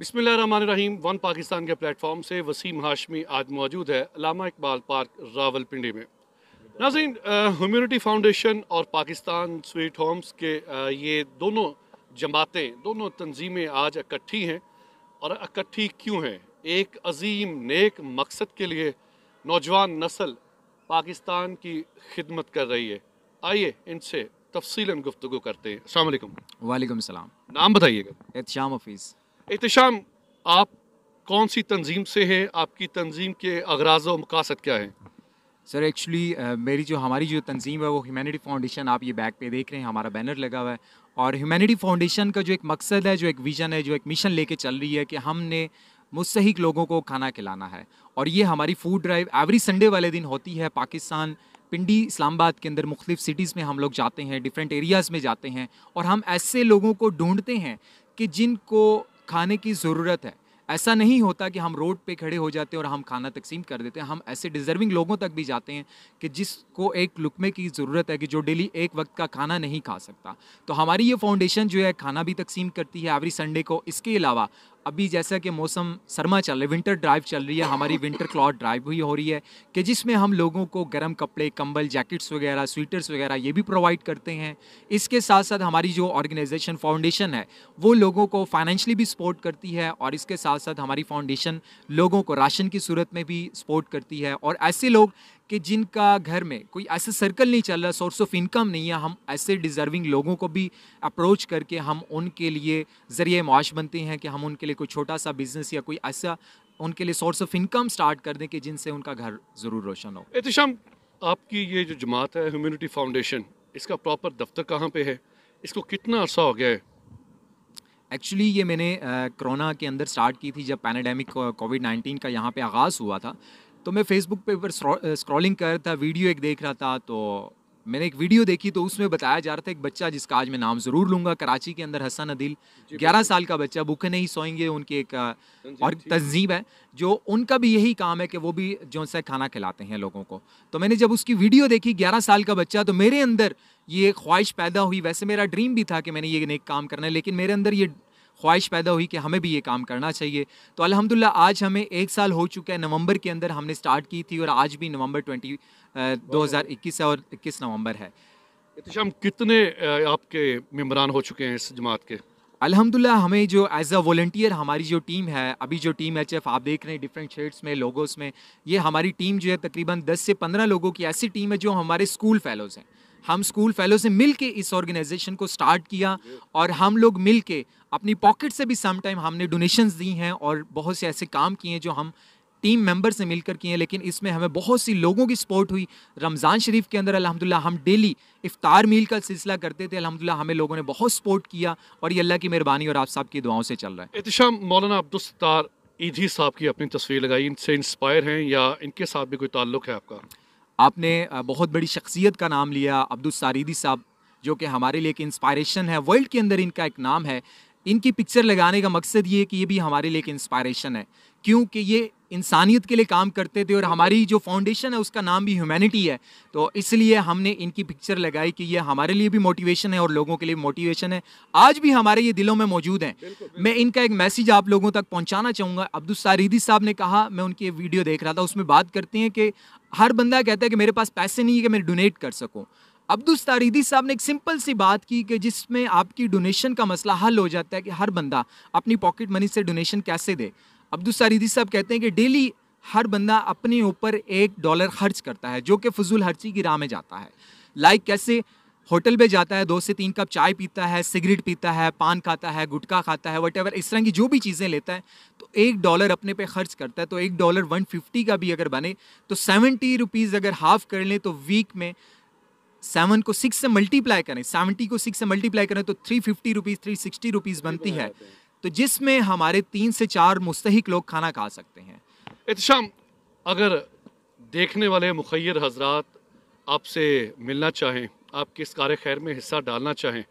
बिस्मिल्लाहिर्रहमानिर्रहीम। वन पाकिस्तान के प्लेटफॉर्म से वसीम हाशमी आज मौजूद है अल्लामा इकबाल पार्क रावलपिंडी में। नाज़रीन, ह्यूमैनिटी फाउंडेशन और पाकिस्तान स्वीट होम्स के ये दोनों जमातें, दोनों तंजीमें आज इकट्ठी हैं। और इकट्ठी क्यों हैं? एक अजीम नेक मकसद के लिए नौजवान नस्ल पाकिस्तान की खिदमत कर रही है। आइए इनसे तफसीलन गुफ्तगू करते हैं। अस्सलाम वालेकुम। वालेकुम सलाम। नाम बताइएगा। एहतशाम हफीज़। एहतशाम, आप कौन सी तंजीम से हैं? आपकी तंजीम के अगराज़ व मकासद क्या हैं? सर एक्चुअली हमारी जो तंजीम है वो ह्यूमैनिटी फाउंडेशन, आप ये बैक पे देख रहे हैं, हमारा बैनर लगा हुआ है। और ह्यूमैनिटी फाउंडेशन का जो एक मकसद है, जो एक विज़न है, जो एक मिशन लेके चल रही है कि हमने मुस्तहिक लोगों को खाना खिलाना है। और ये हमारी फूड ड्राइव एवरी संडे वाले दिन होती है। पाकिस्तान पिंडी इस्लामाबाद के अंदर मुख्तलिफ सिटीज़ में हम लोग जाते हैं, डिफरेंट एरियाज़ में जाते हैं और हम ऐसे लोगों को ढूंढते हैं कि जिनको खाने की ज़रूरत है। ऐसा नहीं होता कि हम रोड पे खड़े हो जाते हैं और हम खाना तकसीम कर देते हैं। हम ऐसे डिज़र्विंग लोगों तक भी जाते हैं कि जिसको एक लुकमे की ज़रूरत है, कि जो डेली एक वक्त का खाना नहीं खा सकता। तो हमारी ये फाउंडेशन जो है खाना भी तकसीम करती है एवरी संडे को। इसके अलावा अभी जैसा कि मौसम सरमा चल रहा है, विंटर ड्राइव चल रही है, हमारी विंटर क्लॉथ ड्राइव भी हो रही है कि जिसमें हम लोगों को गर्म कपड़े, कंबल, जैकेट्स वगैरह, स्वेटर्स वगैरह ये भी प्रोवाइड करते हैं। इसके साथ साथ हमारी जो ऑर्गेनाइजेशन फाउंडेशन है वो लोगों को फाइनेंशियली भी सपोर्ट करती है और इसके साथ साथ हमारी फाउंडेशन लोगों को राशन की सूरत में भी सपोर्ट करती है। और ऐसे लोग कि जिनका घर में कोई ऐसा सर्कल नहीं चल रहा, सोर्स ऑफ इनकम नहीं है, हम ऐसे डिज़र्विंग लोगों को भी अप्रोच करके हम उनके लिए ज़रिए माश बनते हैं कि हम उनके लिए कोई छोटा सा बिज़नेस या कोई ऐसा उनके लिए सोर्स ऑफ इनकम स्टार्ट कर दें कि जिनसे उनका घर ज़रूर रोशन हो। एहतशाम, आपकी ये जो जमात है ह्यूमैनिटी फाउंडेशन, इसका प्रॉपर दफ्तर कहाँ पे है? इसको कितना अर्सा हो गया है? एक्चुअली ये मैंने कोरोना के अंदर स्टार्ट की थी, जब पैराडेमिक कोविड-19 का यहाँ पे आगाज़ हुआ था। तो मैं फेसबुक पे ऊपर स्क्रॉलिंग कर रहा था, वीडियो एक देख रहा था, तो मैंने एक वीडियो देखी तो उसमें बताया जा रहा था एक बच्चा जिसका आज मैं नाम ज़रूर लूँगा, कराची के अंदर हसन अदिल, 11 साल का बच्चा, भूखे नहीं सोएंगे उनकी एक और तंजीम है जो उनका भी यही काम है कि वो भी जो सा खाना खिलाते हैं लोगों को। तो मैंने जब उसकी वीडियो देखी, 11 साल का बच्चा, तो मेरे अंदर ये ख्वाहिश पैदा हुई। वैसे मेरा ड्रीम भी था कि मैंने ये नेक काम करना है, लेकिन मेरे अंदर ये ख्वाहिश पैदा हुई कि हमें भी ये काम करना चाहिए। तो अल्हम्दुलिल्लाह आज हमें 1 साल हो चुका है। नवंबर के अंदर हमने स्टार्ट की थी और आज भी नवंबर 2021 है और 21 नवंबर है। एहतशाम, कितने आपके मेंबरान हो चुके हैं इस जमात के? अल्हम्दुलिल्लाह हमें जो एज अ वॉलंटियर हमारी जो टीम है, अभी जो टीम एचएफ आप देख रहे हैं डिफरेंट शेड्स में, लोगोस में, ये हमारी टीम जो है तकरीबन 10 से 15 लोगों की ऐसी टीम है जो हमारे स्कूल फेलोज़ हैं। हम स्कूल फेलो से मिल के इस ऑर्गेनाइजेशन को स्टार्ट किया और हम लोग मिल के अपनी पॉकेट से भी सम टाइम हमने डोनेशंस दी हैं और बहुत से ऐसे काम किए हैं जो हम टीम मेंबर से मिलकर किए हैं। लेकिन इसमें हमें बहुत सी लोगों की सपोर्ट हुई। रमज़ान शरीफ के अंदर अल्हम्दुलिल्लाह हम डेली इफ्तार मील का सिलसिला करते थे। अल्हम्दुलिल्लाह हमें लोगों ने बहुत सपोर्ट किया और ये अल्लाह की मेहरबानी और आप सब की दुआओं से चल रहा है। एहतशाम, मौलाना अब्दुल सत्तार ईदी साहब की अपनी तस्वीर लगाई, इनसे इंस्पायर हैं या इनके साथ भी कोई ताल्लुक़ है आपका? आपने बहुत बड़ी शख्सियत का नाम लिया, अब्दुल सारीदी साहब, जो कि हमारे लिए एक इंस्पायरेशन है। वर्ल्ड के अंदर इनका एक नाम है। इनकी पिक्चर लगाने का मकसद ये है कि ये भी हमारे लिए एक इंस्पायरेशन है, क्योंकि ये इंसानियत के लिए काम करते थे और हमारी जो फाउंडेशन है उसका नाम भी ह्यूमैनिटी है। तो इसलिए हमने इनकी पिक्चर लगाई कि ये हमारे लिए भी मोटिवेशन है और लोगों के लिए मोटिवेशन है। आज भी हमारे ये दिलों में मौजूद हैं। मैं इनका एक मैसेज आप लोगों तक पहुंचाना चाहूँगा। अब्दुल सारीदी साहब ने कहा, मैं उनकी वीडियो देख रहा था, उसमें बात करते हैं कि हर बंदा कहता है कि मेरे पास पैसे नहीं है कि मैं डोनेट कर सकूँ। अब्दुल तारीदी साहब ने एक सिंपल सी बात की कि जिसमें आपकी डोनेशन का मसला हल हो जाता है कि हर बंदा अपनी पॉकेट मनी से डोनेशन कैसे दे। अब्दुल तारीदी साहब कहते हैं कि डेली हर बंदा अपने ऊपर $1 खर्च करता है जो कि फजूल खर्ची की राह में जाता है। लाइक कैसे होटल पे जाता है, 2 से 3 कप चाय पीता है, सिगरेट पीता है, पान खाता है, गुटखा खाता है, वट एवर इस तरह की जो भी चीज़ें लेता है, तो $1 अपने पे खर्च करता है। तो $1 150 का भी अगर बने तो 70 रुपीज़ अगर हाफ कर लें तो वीक में 7 को 6 से मल्टीप्लाई करें, 70 को 6 से मल्टीप्लाई करें तो 350 रुपीज़ 360 रुपीज़ बनती है, तो जिसमें हमारे 3 से 4 मुस्तहिक लोग खाना खा सकते हैं। एहतशाम, अगर देखने वाले मुखय्यर हजरात आपसे मिलना चाहें, आपके इस कार खैर में हिस्सा डालना चाहें,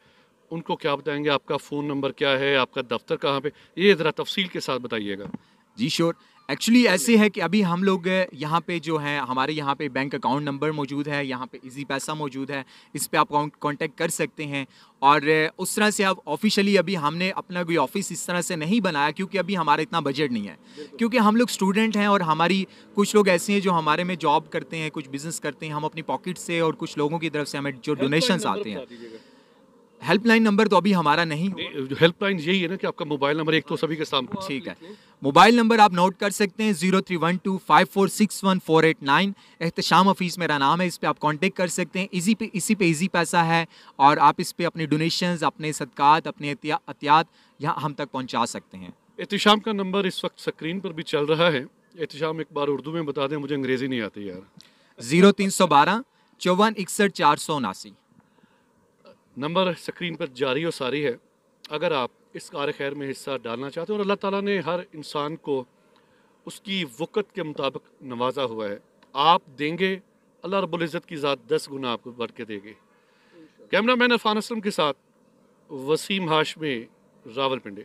उनको क्या बताएंगे? आपका फ़ोन नंबर क्या है? आपका दफ्तर कहाँ पे? ये ज़रा तफसील के साथ बताइएगा। जी श्योर। एक्चुअली ऐसे है कि अभी हम लोग यहाँ पे जो है हमारे यहाँ पे बैंक अकाउंट नंबर मौजूद है, यहाँ पे इजी पैसा मौजूद है, इस पे आप कांटेक्ट कर सकते हैं। और उस तरह से अब ऑफिशियली अभी हमने अपना कोई ऑफिस इस तरह से नहीं बनाया क्योंकि अभी हमारा इतना बजट नहीं है, क्योंकि हम लोग स्टूडेंट हैं और हमारी कुछ लोग ऐसे हैं जो हमारे में जॉब करते हैं, कुछ बिजनेस करते हैं, हम अपनी पॉकेट से और कुछ लोगों की तरफ से हमें जो डोनेशंस आते हैं। हेल्पलाइन नंबर तो अभी हमारा नहीं। हेल्पलाइन यही है ना कि आपका मोबाइल नंबर एक तो सभी के सामने। ठीक है, मोबाइल नंबर आप नोट कर सकते हैं 03125461 एहतशाम हफीज़ मेरा नाम है, इस पे आप कांटेक्ट कर सकते हैं। इसी पे इजी पैसा है और आप इस पे अपने डोनेशंस, अपने सदकात, अपने अतियात यहाँ हम तक पहुँचा सकते हैं। एहतशाम का नंबर इस वक्त स्क्रीन पर भी चल रहा है। एहतशाम एक बार उर्दू में बता दें, मुझे अंग्रेज़ी नहीं आती यार। 0312 54 61 479 नंबर स्क्रीन पर जारी और सारी है। अगर आप इस कार खैर में हिस्सा डालना चाहते हो, और अल्लाह ताला ने हर इंसान को उसकी वक़्त के मुताबिक नवाजा हुआ है, आप देंगे, अल्लाह रब्बुल इज़्ज़त की ज़ात 10 गुना आपको बढ़ के देगी। कैमरा मैन अरफान असलम के साथ वसीम हाशमी, रावलपिंडी।